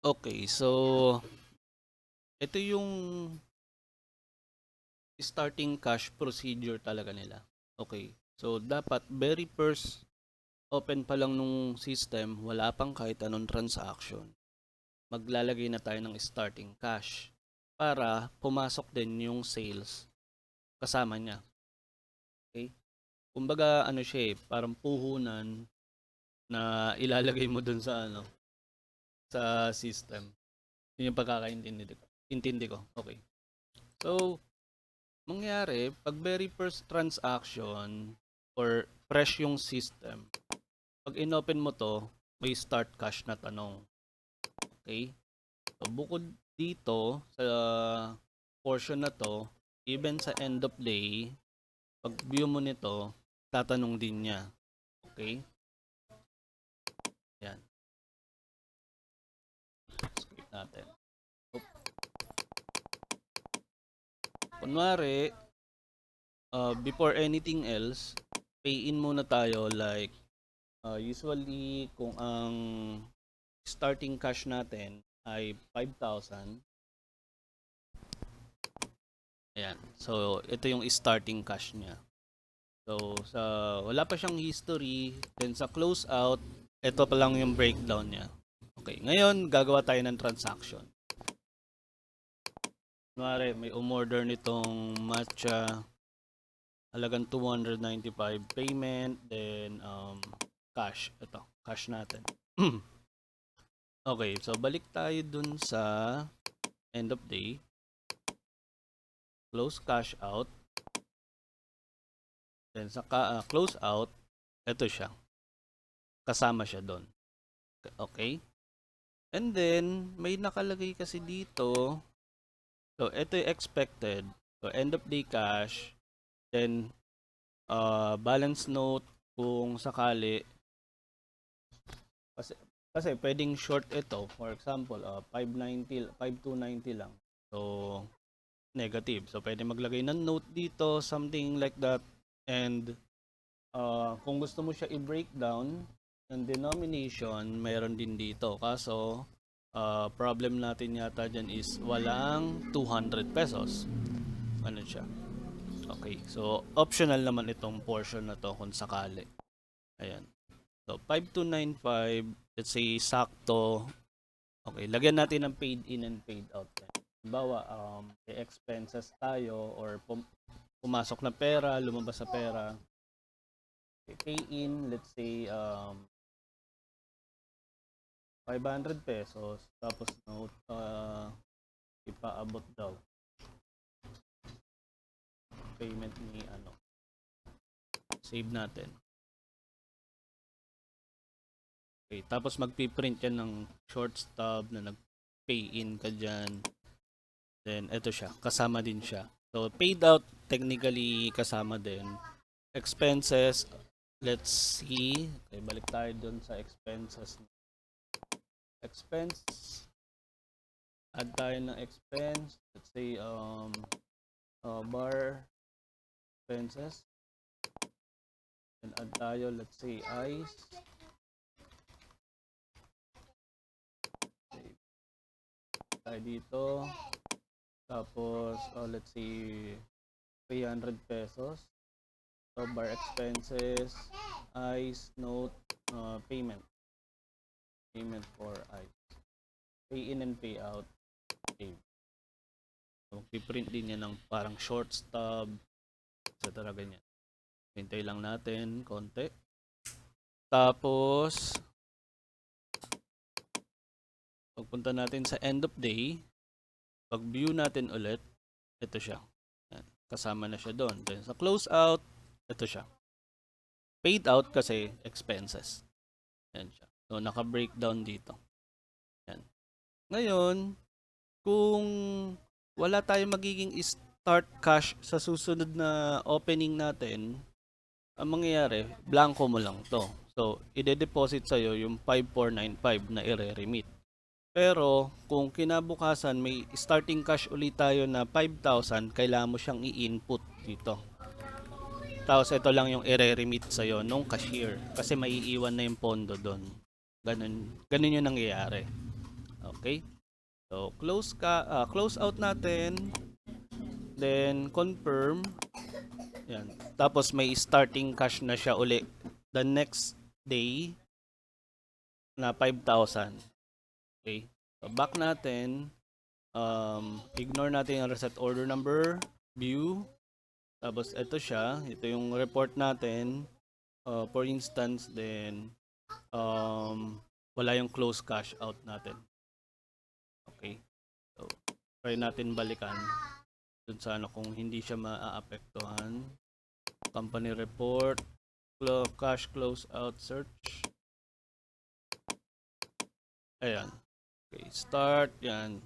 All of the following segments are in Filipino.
Okay, so ito yung starting cash procedure talaga nila. Okay, so dapat very first open pa lang nung system, wala pang kahit anong transaction, maglalagay na tayo ng starting cash para pumasok din yung sales kasama niya. Okay? Kumbaga ano siya parang puhunan na ilalagay mo dun sa sa system. Yun yung pagkakaintindi ko. Intindi ko. Okay. So, mangyari, pag very first transaction or fresh yung system, pag inopen mo to, may start cash na tanong. Okay? So, bukod dito sa portion na to, even sa end of day, pag view mo nito, tatanong din niya. Okay? Yan. Skip natin. Kunwari, before anything else, pay in muna tayo like usually kung ang starting cash natin ay 5,000. Ayan. So, ito yung starting cash niya. So, wala pa siyang history. Then sa close out, ito pa lang yung breakdown niya. Okay. Ngayon, gagawa tayo ng transaction. Kunwari, may umorder nitong matcha. Halagang 295 payment. Then, cash. Ito. Cash natin. Okay. So, balik tayo dun sa end of day. Close cash out. Then sa close out, ito siya. Kasama siya doon. Okay? And then, may nakalagay kasi dito. So, ito yung expected. So, end of day cash. Then, balance note kung sakali. Kasi pwedeng short ito. For example, 590, 5290 lang. So, negative. So, pwede maglagay ng note dito, something like that. And, kung gusto mo siya i-breakdown, ng denomination, mayroon din dito. Kaso, problem natin yata dyan is walang 200 pesos. Ano siya? Okay. So, optional naman itong portion na to kung sakali. Ayan. So, 5295, let's say, sakto. Okay. Lagyan natin ng paid in and paid out. Halimbawa, may expenses tayo or pumasok na pera, lumabas sa pera. Okay, pay in, let's say, 500 pesos. Tapos, note, ipaabot daw. Payment ni ano. Save natin. Okay, tapos magpiprint yan ng short stub na nag-pay in ka dyan. Then, eto siya. Kasama din siya. So, paid out, technically, kasama din. Expenses, let's see. Okay, balik tayo dun sa expenses. Expense, add tayo ng expense. Let's say, bar expenses. Then, add tayo, let's say, ice. Tayo dito. Tapos, let's see, 300 pesos. So, bar expenses, ice, note, payment. Payment for ice. Pay in and pay out. Okay. So, piprint din yan ng parang short stub. Etc. Ganyan. Hintay lang natin konti. Tapos, pagpunta natin sa end of day, pag view natin ulit, ito siya. Yan. Kasama na siya doon. Then sa close out, ito siya. Paid out kasi expenses. Yan siya. So, naka-breakdown dito. Yan. Ngayon, kung wala tayong magiging start cash sa susunod na opening natin, ang mangyayari, blanco mo lang to. So, ide-deposit sa'yo yung 5495 na i-remit. Pero, kung kinabukasan may starting cash ulit tayo na 5,000, kailangan mo siyang i-input dito. Tapos, ito lang yung i-remit sa'yo nung cashier. Kasi maiiwan na yung pondo doon. Ganun yung nangyayari. Okay? So, close out natin, then confirm. Yan. Tapos may starting cash na siya uli the next day na 5,000. Okay? So, back natin, ignore natin yung reset order number, view, tapos ito siya, ito yung report natin. For instance, then wala yung close cash out natin. Okay? So, try natin balikan dun sa ano kung hindi siya maaapektuhan. Company report, cash close out search. Ayan. Okay, start. Yan.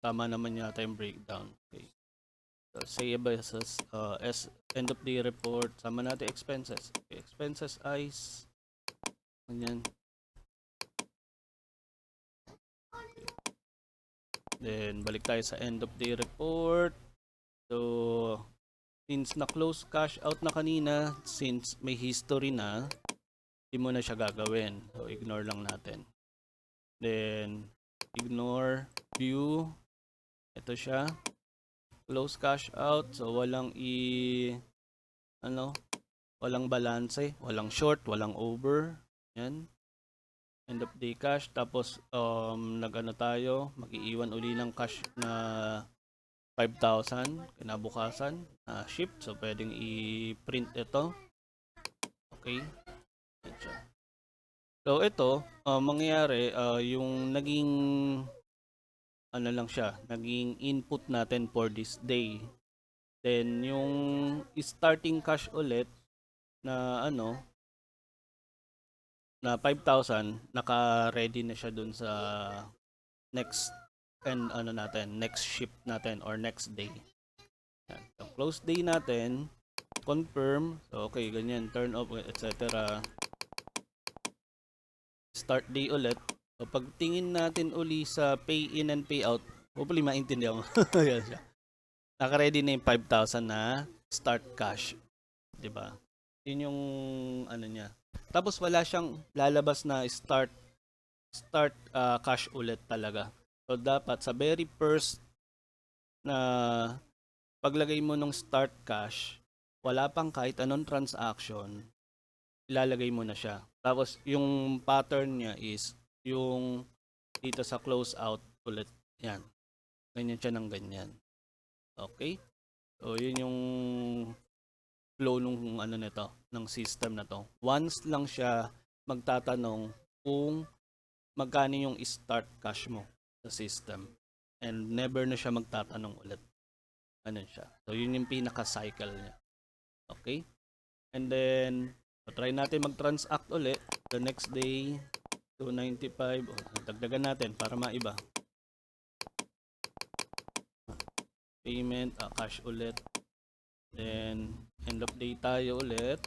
Tama naman yata yung breakdown. Okay. So, say end of day report. Sama natin expenses. Okay, expenses ICE. Ganyan. Okay. Then, balik tayo sa end of day report. So, since na-close cash out na kanina, since may history na, hindi mo na siya gagawin. So, ignore lang natin. Then, ignore, view. Ito siya. Close cash out. So, walang walang balance, walang short, walang over. Yan. End of day cash. Tapos, nag-ano tayo, mag-iiwan uli ng cash na 5,000 kinabukasan ship. So, pwedeng i-print ito. Okay. Yan siya. So, ito, mangyayari, yung naging ano lang siya, naging input natin for this day. Then, yung starting cash ulit na na 5,000, naka-ready na siya dun sa next next ship natin or next day. Yan. So, close day natin, confirm. So, okay, ganyan, turn off, etc. Start day ulit. So, pag tingin natin uli sa pay in and pay out, hopefully maintindihan mo. Yan siya. Naka-ready na yung 5,000 na start cash. 'Di ba? Yun yung ano niya. Tapos wala siyang lalabas na start cash ulit talaga. So dapat sa very first na paglagay mo ng start cash, wala pang kahit anong transaction, ilalagay mo na siya. Tapos yung pattern niya is yung dito sa close out ulit. Yan. Ganyan siya ng ganyan. Okay? So yun yung flow nung ng system na to. Once lang siya magtatanong kung magkano yung start cash mo sa system, and never na siya magtatanong ulit. Ano siya. So yun yung pinaka-cycle niya. Okay? And then try natin mag-transact ulit the next day. 295. Dagdagan natin para maiba. Payment, cash ulit. Then end of day tayo ulit.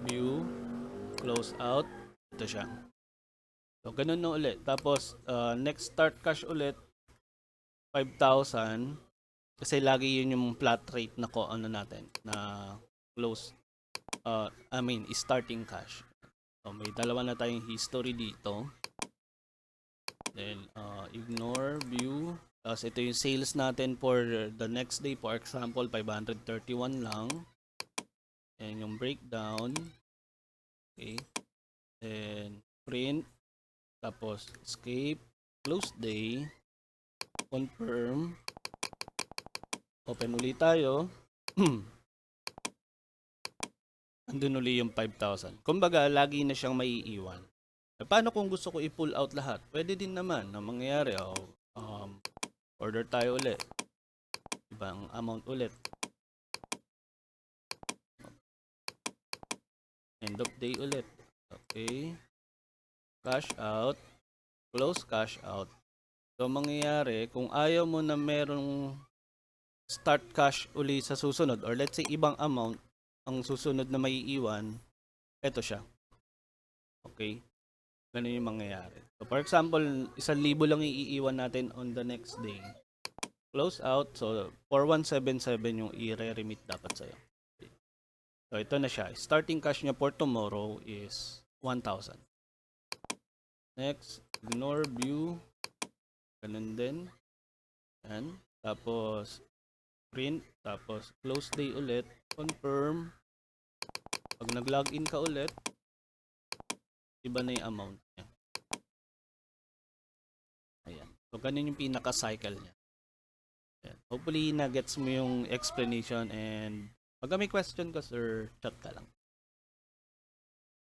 View, close out. Ito siya. So ganun na ulit. Tapos next start cash ulit 5,000 kasi lagi yun yung flat rate na natin na close starting cash. So may dalawa na tayong history dito. Then ignore, view. Tapos ito yung sales natin for the next day. For example, 531 lang. And yung breakdown. Okay. Then print. Tapos escape. Close day. Confirm. Open ulit tayo. Andun uli yung 5,000. Kumbaga, lagi na siyang maiiwan. Paano kung gusto ko i-pull out lahat? Pwede din naman na mangyayari. Order tayo ulit. Ibang amount ulit. End of day ulit. Okay. Cash out. Close cash out. So, mangyayari, kung ayaw mo na merong start cash uli sa susunod, or let's say ibang amount ang susunod na maiiwan, eto siya. Okay? Ganun yung mangyayari. So, for example, 1,000 lang iiwan natin on the next day. Close out. So, 4,177 yung i-remit dapat sa'yo. Okay. So, ito na siya. Starting cash niya for tomorrow is 1,000. Next, ignore view. Ganun din. Yan. Tapos, print. Tapos, close day ulit. Confirm. Pag nag-login ka ulit, iba na yung amount niya. Ayan. So, ganun yung pinaka-cycle niya. Ayan. Hopefully, na-gets mo yung explanation and pag may question ka, sir, chat ka lang.